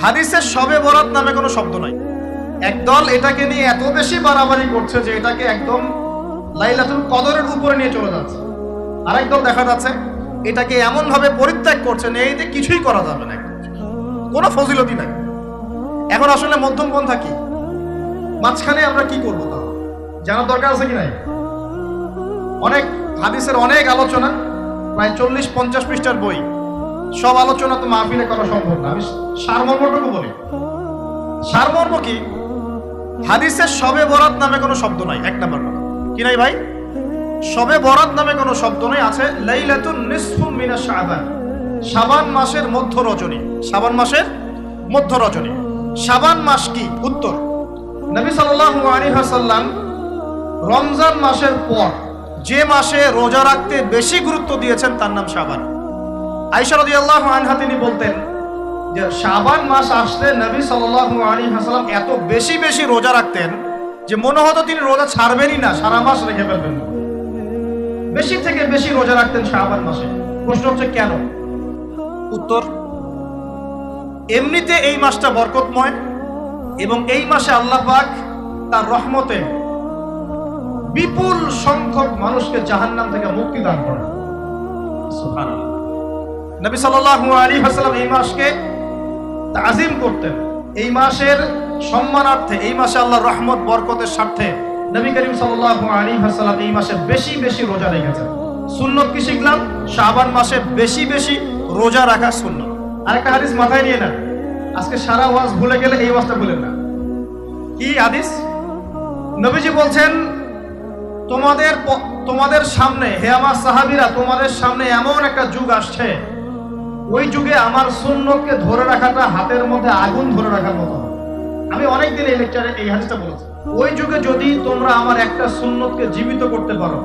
হাদিসের শবে বরাত নামে কোনো শব্দ নাই। একদল এটাকে নিয়ে এত বেশি বাড়াবাড়ি করছে যে এটাকে একদম লাইলাতুল কদরের উপরে নিয়ে চলে যাচ্ছে। আরেকদল দেখা যাচ্ছে এটাকে এমন ভাবে পরিত্যাগ করছে এইতে কিছুই করা যাবে না, কোনো ফজিলতি নাই। এখন আসলে মধ্যম পন্থা কি, মাঝখানে আমরা কি করবো তা জানার দরকার আছে কি নাই? অনেক হাদিসের অনেক আলোচনা, প্রায় 40-50 পৃষ্ঠার বই, সব আলোচনা তো মাহফিলে করা সম্ভব না। আমি সারমর্মটুকু বলি। সারমর্ম কি? হাদিসের শবে বরাত নামে কোনো শব্দ নাই। এক নাম্বার কথা কি নাই ভাই? শবে বরাত নামে কোনো শব্দ নাই। আছে লাইলাতুন নিসফু মিনা শাবান, শাবান মাসের মধ্য রজনী। শাবান মাসের মধ্য রজনী। শাবান মাস কি? উত্তর, নবী সাল্লাল্লাহু আলাইহি ওয়াসাল্লাম রমজান মাসের পর যে মাসে রোজা রাখতে বেশি গুরুত্ব দিয়েছেন তার নাম শাবান। আয়েশা রাদিয়াল্লাহু আনহা তিনি বলতেন যে শাবান মাস আসলে নবী সাল্লাল্লাহু আলাইহি ওয়াসাল্লাম এত বেশি বেশি রোজা রাখতেন যে মনে হতো তিনি রোজা ছাড়বেনই না, সারা মাস রেখে ফেলবেন। বেশি থেকে বেশি রোজা রাখতেন শাবান মাসে। প্রশ্ন হচ্ছে কেন? উত্তর, এমনিতে এই মাসটা বরকতময় এবং এই মাসে আল্লাহ পাক তার রহমতে বিপুল সংখ্যক মানুষকে জাহান্নাম থেকে মুক্তি দান করেন। সুবহানাল্লাহ। নবী সাল্লাল্লাহু আলাইহি ওয়াসাল্লাম এই মাসকে তাজিম করতেন। এই মাসের সম্মানার্থে, এই মাসে আল্লাহর রহমত বরকতের স্বার্থে নবী করিম সাল্লাল্লাহু আলাইহি ওয়াসাল্লাম এই মাসে বেশি বেশি রোজা রেখেছেন। সুন্নত কি শিখলাম? শাবান মাসে বেশি বেশি রোজা রাখা সুন্নত। আরেকটা হাদিস মাথায় নিয়ে নেন, আজকে সারা ওয়াজ ভুলে গেলে এই ওয়াজটা ভুলেন না। কি হাদিস? নবীজি বলছেন, তোমাদের সামনে, হে আমার সাহাবীরা, তোমাদের সামনে এমন একটা যুগ আসছে, ওই যুগে আমার সুন্নতকে ধরে রাখাটা হাতের মধ্যে আগুন ধরে রাখার মতো। আমি অনেকদিন এই লেকচারে এই হাদিসটা বলেছি। ওই যুগে যদি তোমরা আমার একটা সুন্নতকে জীবিত করতে পারো,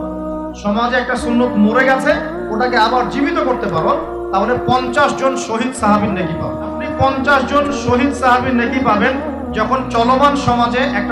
সমাজে একটা সুন্নত মরে গেছে ওটাকে আবার জীবিত করতে পারো, তাহলে 50 জন শহীদ সাহাবীর নেকি পাবেন। আপনি 50 জন শহীদ সাহাবীর নেকি পাবেন যখন চলমান সমাজে একটা